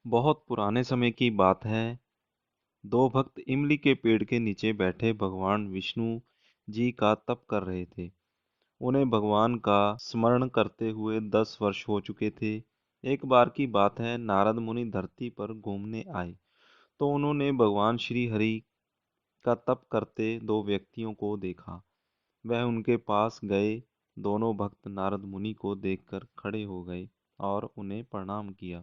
बहुत पुराने समय की बात है। दो भक्त इमली के पेड़ के नीचे बैठे भगवान विष्णु जी का तप कर रहे थे। उन्हें भगवान का स्मरण करते हुए 10 वर्ष हो चुके थे। एक बार की बात है, नारद मुनि धरती पर घूमने आए तो उन्होंने भगवान श्री हरि का तप करते दो व्यक्तियों को देखा। वह उनके पास गए। दोनों भक्त नारद मुनि को देखकर खड़े हो गए और उन्हें प्रणाम किया।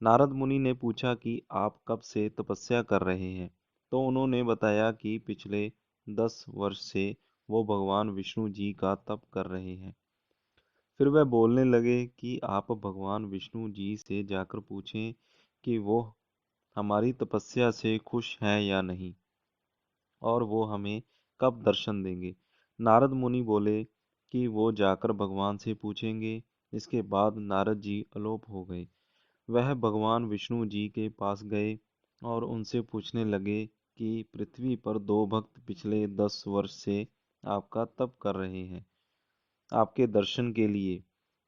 नारद मुनि ने पूछा कि आप कब से तपस्या कर रहे हैं। तो उन्होंने बताया कि पिछले 10 वर्ष से वो भगवान विष्णु जी का तप कर रहे हैं। फिर वह बोलने लगे कि आप भगवान विष्णु जी से जाकर पूछें कि वो हमारी तपस्या से खुश हैं या नहीं, और वो हमें कब दर्शन देंगे। नारद मुनि बोले कि वो जाकर भगवान से पूछेंगे। इसके बाद नारद जी अलोप हो गए। वह भगवान विष्णु जी के पास गए और उनसे पूछने लगे कि पृथ्वी पर दो भक्त पिछले 10 वर्ष से आपका तप कर रहे हैं आपके दर्शन के लिए।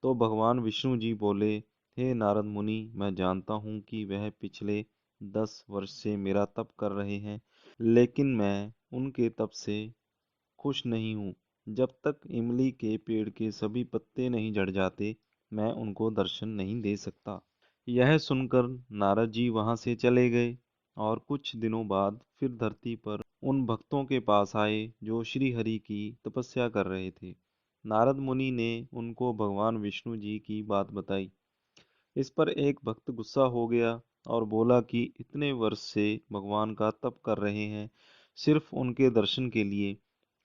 तो भगवान विष्णु जी बोले, हे नारद मुनि, मैं जानता हूँ कि वह पिछले 10 वर्ष से मेरा तप कर रहे हैं, लेकिन मैं उनके तप से खुश नहीं हूँ। जब तक इमली के पेड़ के सभी पत्ते नहीं झड़ जाते, मैं उनको दर्शन नहीं दे सकता। यह सुनकर नारद जी वहां से चले गए और कुछ दिनों बाद फिर धरती पर उन भक्तों के पास आए जो श्री हरि की तपस्या कर रहे थे। नारद मुनि ने उनको भगवान विष्णु जी की बात बताई। इस पर एक भक्त गुस्सा हो गया और बोला कि इतने वर्ष से भगवान का तप कर रहे हैं सिर्फ उनके दर्शन के लिए,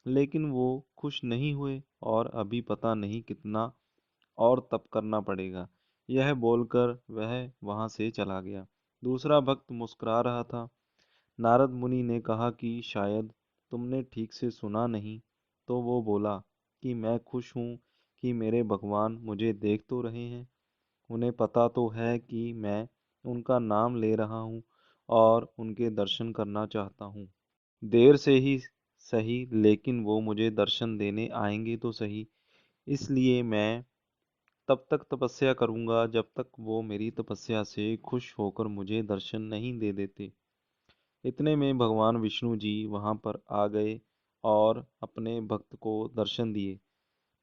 लेकिन वो खुश नहीं हुए और अभी पता नहीं कितना और तप करना पड़ेगा। यह बोलकर वह वहां से चला गया। दूसरा भक्त मुस्कुरा रहा था। नारद मुनि ने कहा कि शायद तुमने ठीक से सुना नहीं। तो वो बोला कि मैं खुश हूँ कि मेरे भगवान मुझे देख तो रहे हैं। उन्हें पता तो है कि मैं उनका नाम ले रहा हूँ और उनके दर्शन करना चाहता हूँ। देर से ही सही, लेकिन वो मुझे दर्शन देने आएंगे तो सही। इसलिए मैं तब तक तपस्या करूंगा जब तक वो मेरी तपस्या से खुश होकर मुझे दर्शन नहीं दे देते। इतने में भगवान विष्णु जी वहां पर आ गए और अपने भक्त को दर्शन दिए।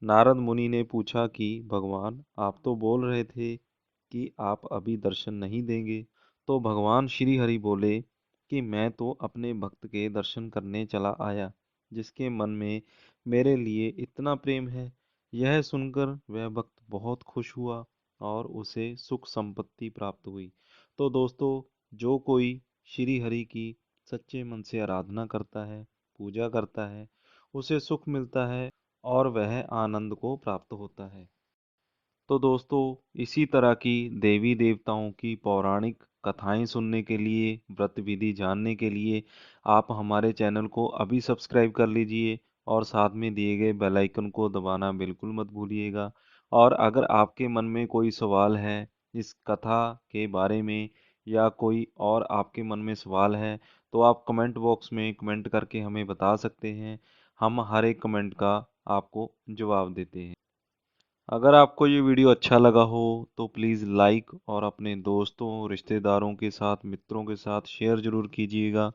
नारद मुनि ने पूछा कि भगवान, आप तो बोल रहे थे कि आप अभी दर्शन नहीं देंगे। तो भगवान श्री हरि बोले कि मैं तो अपने भक्त के दर्शन करने चला आया, जिसके मन में मेरे लिए इतना प्रेम है। यह सुनकर वह भक्त बहुत खुश हुआ और उसे सुख संपत्ति प्राप्त हुई। तो दोस्तों, जो कोई श्री हरि की सच्चे मन से आराधना करता है, पूजा करता है, उसे सुख मिलता है और वह आनंद को प्राप्त होता है। तो दोस्तों, इसी तरह की देवी देवताओं की पौराणिक कथाएं सुनने के लिए, व्रत विधि जानने के लिए आप हमारे चैनल को अभी सब्सक्राइब कर लीजिए और साथ में दिए गए बेल आइकन को दबाना बिल्कुल मत भूलिएगा। और अगर आपके मन में कोई सवाल है इस कथा के बारे में, या कोई और आपके मन में सवाल है, तो आप कमेंट बॉक्स में कमेंट करके हमें बता सकते हैं। हम हर एक कमेंट का आपको जवाब देते हैं। अगर आपको ये वीडियो अच्छा लगा हो तो प्लीज़ लाइक और अपने दोस्तों, रिश्तेदारों के साथ, मित्रों के साथ शेयर ज़रूर कीजिएगा।